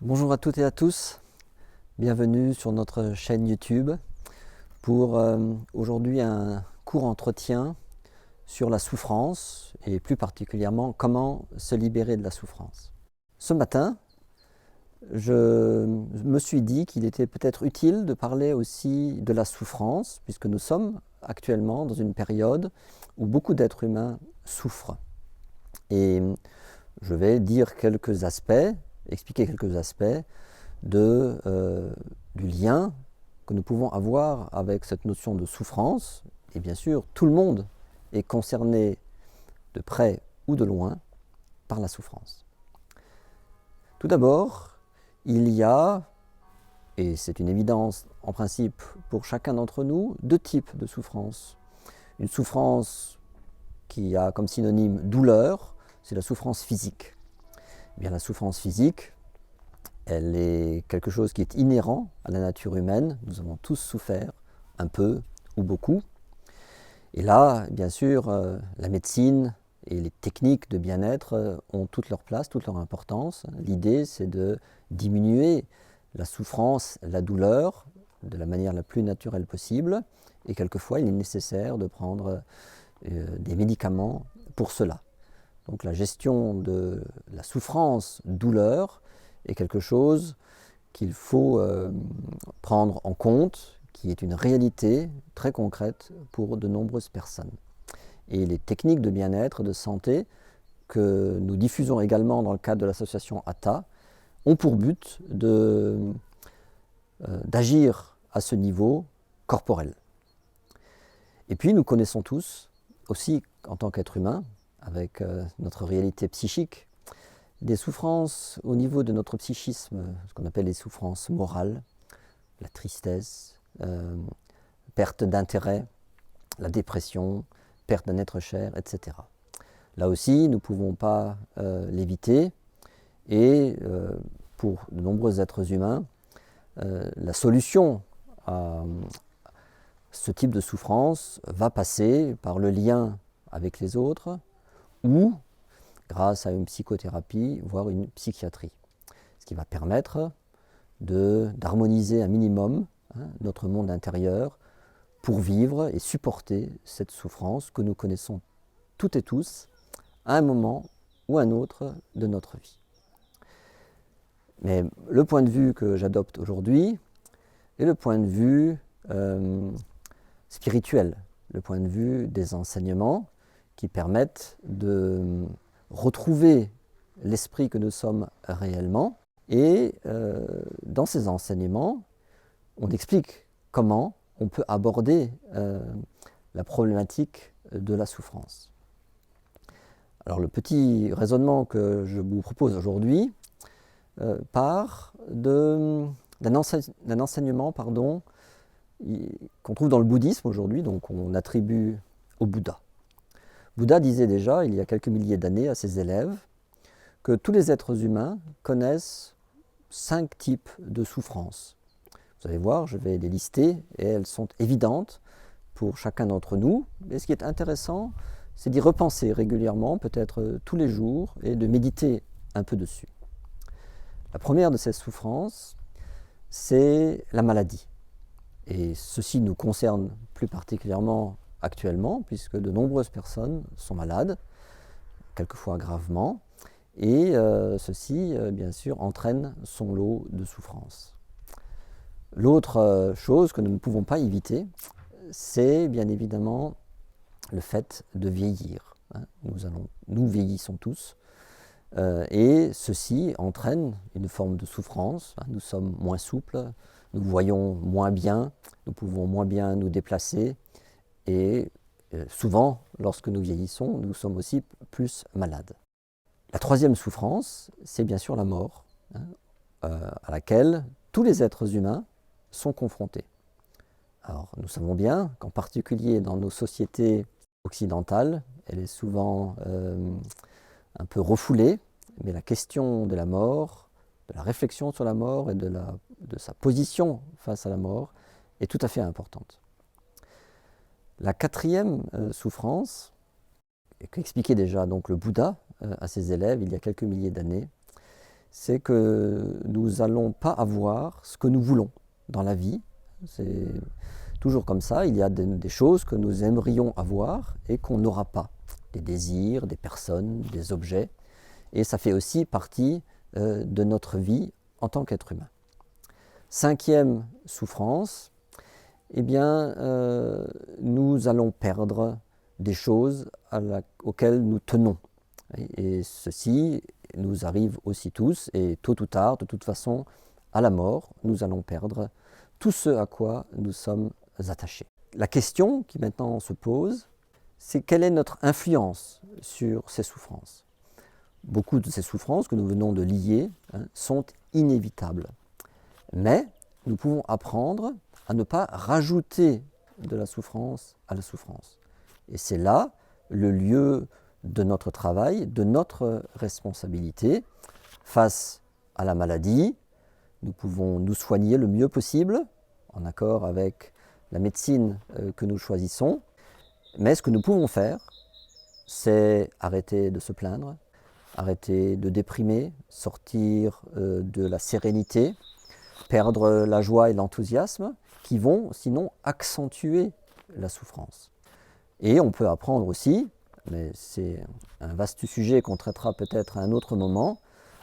Bonjour à toutes et à tous, bienvenue sur notre chaîne YouTube pour aujourd'hui un court entretien sur la souffrance et plus particulièrement comment se libérer de la souffrance. Ce matin, je me suis dit qu'il était peut-être utile de parler aussi de la souffrance puisque nous sommes actuellement dans une période où beaucoup d'êtres humains souffrent. Et je vais dire quelques aspects, expliquer quelques aspects du lien que nous pouvons avoir avec cette notion de souffrance. Et bien sûr, tout le monde est concerné de près ou de loin par la souffrance. Tout d'abord, il y a, et c'est une évidence en principe pour chacun d'entre nous, deux types de souffrance. Une souffrance qui a comme synonyme douleur, c'est la souffrance physique. Eh bien, la souffrance physique, elle est quelque chose qui est inhérent à la nature humaine. Nous avons tous souffert, un peu ou beaucoup. Et là, bien sûr, la médecine et les techniques de bien-être ont toute leur place, toute leur importance. L'idée, c'est de diminuer la souffrance, la douleur, de la manière la plus naturelle possible. Et quelquefois, il est nécessaire de prendre des médicaments pour cela. Donc la gestion de la souffrance, douleur, est quelque chose qu'il faut prendre en compte, qui est une réalité très concrète pour de nombreuses personnes. Et les techniques de bien-être, de santé, que nous diffusons également dans le cadre de l'association ATA, ont pour but d'agir à ce niveau corporel. Et puis nous connaissons tous, aussi en tant qu'être humain, avec notre réalité psychique, des souffrances au niveau de notre psychisme, ce qu'on appelle les souffrances morales, la tristesse, perte d'intérêt, la dépression, perte d'un être cher, etc. Là aussi, nous ne pouvons pas l'éviter et pour de nombreux êtres humains, la solution à ce type de souffrance va passer par le lien avec les autres ou grâce à une psychothérapie, voire une psychiatrie. Ce qui va permettre d'harmoniser un minimum notre monde intérieur pour vivre et supporter cette souffrance que nous connaissons toutes et tous à un moment ou un autre de notre vie. Mais le point de vue que j'adopte aujourd'hui est le point de vue spirituel, le point de vue des enseignements qui permettent de retrouver l'esprit que nous sommes réellement. Et dans ces enseignements, on explique comment on peut aborder la problématique de la souffrance. Alors le petit raisonnement que je vous propose aujourd'hui part d'un enseignement qu'on trouve dans le bouddhisme aujourd'hui, donc on attribue au Bouddha. Bouddha disait déjà, il y a quelques milliers d'années, à ses élèves, que tous les êtres humains connaissent 5 types de souffrances. Vous allez voir, je vais les lister et elles sont évidentes pour chacun d'entre nous. Et ce qui est intéressant, c'est d'y repenser régulièrement, peut-être tous les jours, et de méditer un peu dessus. La première de ces souffrances, c'est la maladie. Et ceci nous concerne plus particulièrement actuellement, puisque de nombreuses personnes sont malades, quelquefois gravement, et ceci, bien sûr, entraîne son lot de souffrance. L'autre chose que nous ne pouvons pas éviter, c'est bien évidemment le fait de vieillir. Nous vieillissons tous, et ceci entraîne une forme de souffrance. Nous sommes moins souples, nous voyons moins bien, nous pouvons moins bien nous déplacer, et souvent, lorsque nous vieillissons, nous sommes aussi plus malades. La troisième souffrance, c'est bien sûr la mort, à laquelle tous les êtres humains sont confrontés. Alors, nous savons bien qu'en particulier dans nos sociétés occidentales, elle est souvent un peu refoulée, mais la question de la mort, de la réflexion sur la mort et de sa position face à la mort est tout à fait importante. La quatrième souffrance, qu'expliquait déjà donc le Bouddha à ses élèves il y a quelques milliers d'années, c'est que nous n'allons pas avoir ce que nous voulons dans la vie. C'est toujours comme ça, il y a des choses que nous aimerions avoir et qu'on n'aura pas. Des désirs, des personnes, des objets. Et ça fait aussi partie de notre vie en tant qu'être humain. Cinquième souffrance, eh bien, nous allons perdre des choses auxquelles nous tenons. Et ceci nous arrive aussi tous, et tôt ou tard, de toute façon, à la mort, nous allons perdre tout ce à quoi nous sommes attachés. La question qui maintenant se pose, c'est quelle est notre influence sur ces souffrances? Beaucoup de ces souffrances que nous venons de lier sont inévitables. Mais nous pouvons apprendre à ne pas rajouter de la souffrance à la souffrance. Et c'est là le lieu de notre travail, de notre responsabilité face à la maladie. Nous pouvons nous soigner le mieux possible, en accord avec la médecine que nous choisissons. Mais ce que nous pouvons faire, c'est arrêter de se plaindre, arrêter de déprimer, sortir de la sérénité, perdre la joie et l'enthousiasme qui vont sinon accentuer la souffrance. Et on peut apprendre aussi, mais c'est un vaste sujet qu'on traitera peut-être à un autre moment,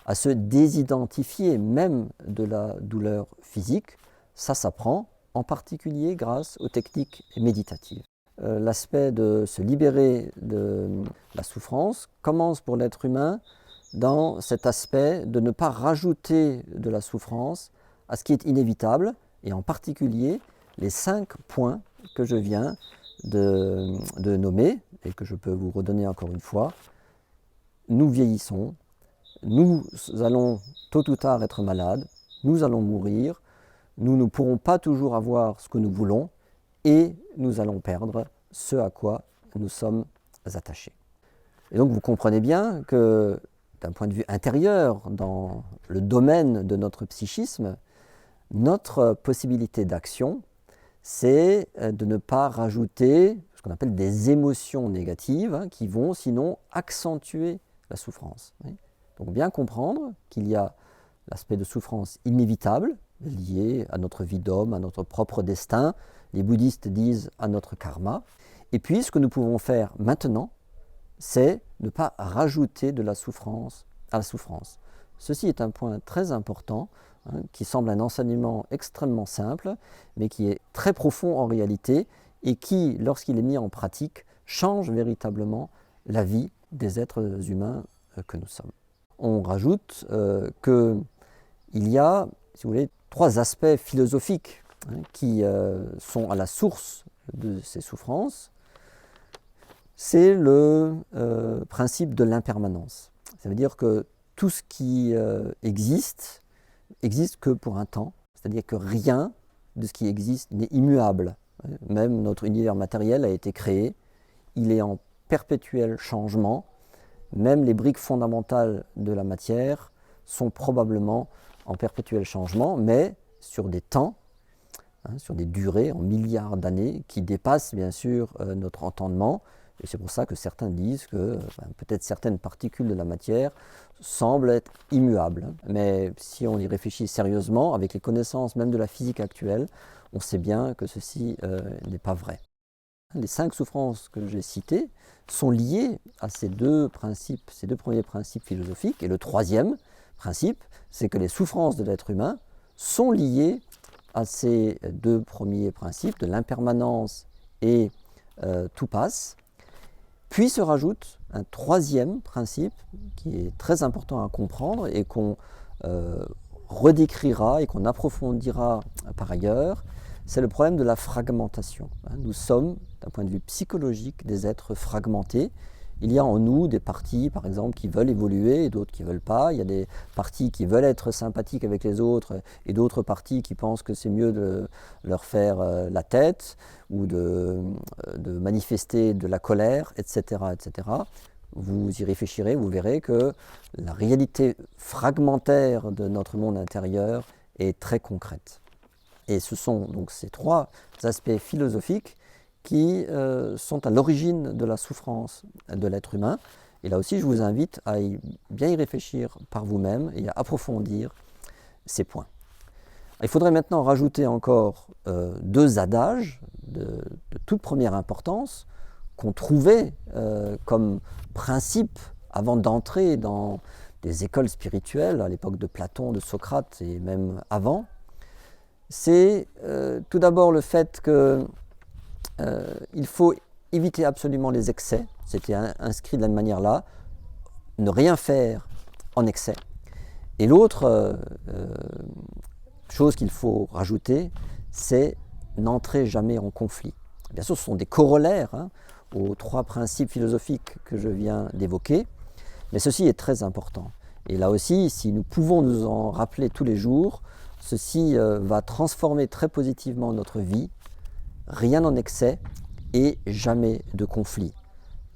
à se désidentifier même de la douleur physique. Ça s'apprend en particulier grâce aux techniques méditatives. L'aspect de se libérer de la souffrance commence pour l'être humain dans cet aspect de ne pas rajouter de la souffrance à ce qui est inévitable, et en particulier les 5 points que je viens de nommer, et que je peux vous redonner encore une fois. Nous vieillissons, nous allons tôt ou tard être malades, nous allons mourir, nous ne pourrons pas toujours avoir ce que nous voulons, et nous allons perdre ce à quoi nous sommes attachés. Et donc vous comprenez bien que d'un point de vue intérieur, dans le domaine de notre psychisme, notre possibilité d'action, c'est de ne pas rajouter ce qu'on appelle des émotions négatives qui vont sinon accentuer la souffrance. Donc bien comprendre qu'il y a l'aspect de souffrance inévitable lié à notre vie d'homme, à notre propre destin. Les bouddhistes disent à notre karma. Et puis ce que nous pouvons faire maintenant, c'est ne pas rajouter de la souffrance à la souffrance. Ceci est un point très important, qui semble un enseignement extrêmement simple, mais qui est très profond en réalité et qui, lorsqu'il est mis en pratique, change véritablement la vie des êtres humains que nous sommes. On rajoute qu'il y a, si vous voulez, 3 aspects philosophiques qui sont à la source de ces souffrances. C'est le principe de l'impermanence. Ça veut dire que tout ce qui existe que pour un temps, c'est-à-dire que rien de ce qui existe n'est immuable. Même notre univers matériel a été créé, il est en perpétuel changement, même les briques fondamentales de la matière sont probablement en perpétuel changement, mais sur des temps, sur des durées en milliards d'années qui dépassent bien sûr notre entendement. Et c'est pour ça que certains disent que peut-être certaines particules de la matière semblent être immuables. Mais si on y réfléchit sérieusement, avec les connaissances même de la physique actuelle, on sait bien que ceci n'est pas vrai. Les 5 souffrances que j'ai citées sont liées à ces 2 principes, ces 2 premiers principes philosophiques. Et le 3e principe, c'est que les souffrances de l'être humain sont liées à ces 2 premiers principes de l'impermanence et tout passe. Puis se rajoute un 3e principe qui est très important à comprendre et qu'on redécrira et qu'on approfondira par ailleurs, c'est le problème de la fragmentation. Nous sommes, d'un point de vue psychologique, des êtres fragmentés. Il y a en nous des parties, par exemple, qui veulent évoluer et d'autres qui ne veulent pas. Il y a des parties qui veulent être sympathiques avec les autres et d'autres parties qui pensent que c'est mieux de leur faire la tête ou de manifester de la colère, etc., etc. Vous y réfléchirez, vous verrez que la réalité fragmentaire de notre monde intérieur est très concrète. Et ce sont donc ces 3 aspects philosophiques qui sont à l'origine de la souffrance de l'être humain Et là aussi, je vous invite à bien y réfléchir par vous-même et à approfondir ces points. Il faudrait maintenant rajouter encore deux adages de toute première importance qu'on trouvait comme principe avant d'entrer dans des écoles spirituelles, à l'époque de Platon, de Socrate et même avant. C'est tout d'abord le fait qu'il faut éviter absolument les excès. C'était inscrit de la manière là, ne rien faire en excès. Et l'autre chose qu'il faut rajouter, c'est n'entrer jamais en conflit. Bien sûr, ce sont des corollaires aux trois principes philosophiques que je viens d'évoquer, mais ceci est très important. Et là aussi, si nous pouvons nous en rappeler tous les jours, ceci va transformer très positivement notre vie. Rien en excès et jamais de conflit.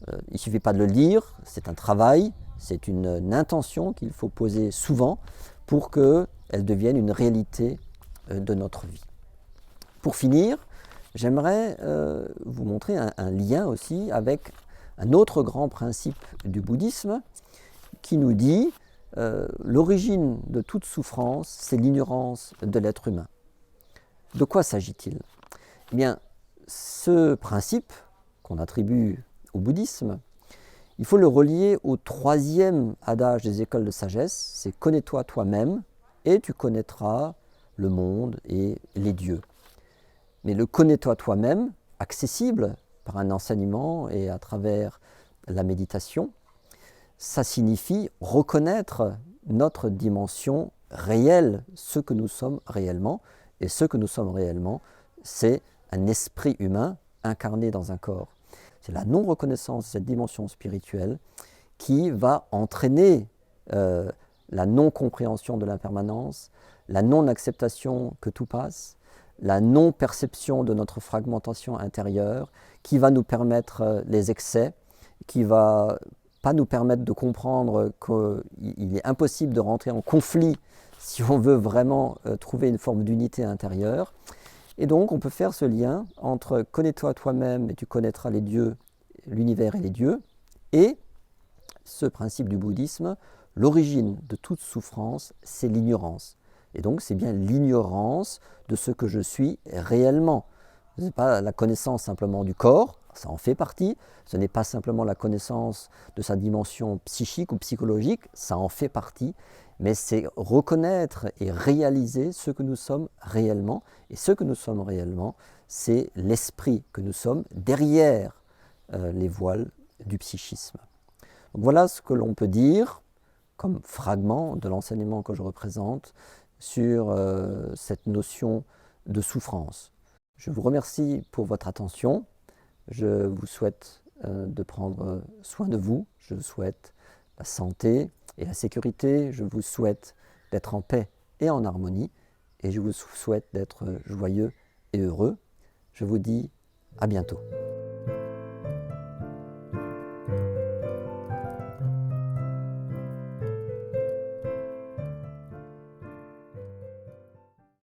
Il ne suffit pas de le dire, c'est un travail, c'est une intention qu'il faut poser souvent pour qu'elle devienne une réalité de notre vie. Pour finir, j'aimerais vous montrer un lien aussi avec un autre grand principe du bouddhisme qui nous dit l'origine de toute souffrance, c'est l'ignorance de l'être humain. De quoi s'agit-il ? Eh bien, ce principe qu'on attribue au bouddhisme, il faut le relier au troisième adage des écoles de sagesse, c'est « connais-toi toi-même et tu connaîtras le monde et les dieux ». Mais le « connais-toi toi-même », accessible par un enseignement et à travers la méditation, ça signifie reconnaître notre dimension réelle, ce que nous sommes réellement. Et ce que nous sommes réellement, c'est un esprit humain incarné dans un corps. C'est la non-reconnaissance de cette dimension spirituelle qui va entraîner la non-compréhension de l'impermanence, la non-acceptation que tout passe, la non-perception de notre fragmentation intérieure, qui va nous permettre les excès, qui va pas nous permettre de comprendre qu'il est impossible de rentrer en conflit si on veut vraiment trouver une forme d'unité intérieure. Et donc on peut faire ce lien entre « connais-toi toi-même et tu connaîtras les dieux, l'univers et les dieux » et ce principe du bouddhisme, l'origine de toute souffrance, c'est l'ignorance. Et donc c'est bien l'ignorance de ce que je suis réellement. Ce n'est pas la connaissance simplement du corps, ça en fait partie. Ce n'est pas simplement la connaissance de sa dimension psychique ou psychologique, ça en fait partie. Mais c'est reconnaître et réaliser ce que nous sommes réellement. Et ce que nous sommes réellement, c'est l'esprit que nous sommes derrière les voiles du psychisme. Donc voilà ce que l'on peut dire comme fragment de l'enseignement que je représente sur cette notion de souffrance. Je vous remercie pour votre attention. Je vous souhaite de prendre soin de vous. Je vous souhaite la santé et la sécurité. Je vous souhaite d'être en paix et en harmonie. Et je vous souhaite d'être joyeux et heureux. Je vous dis à bientôt.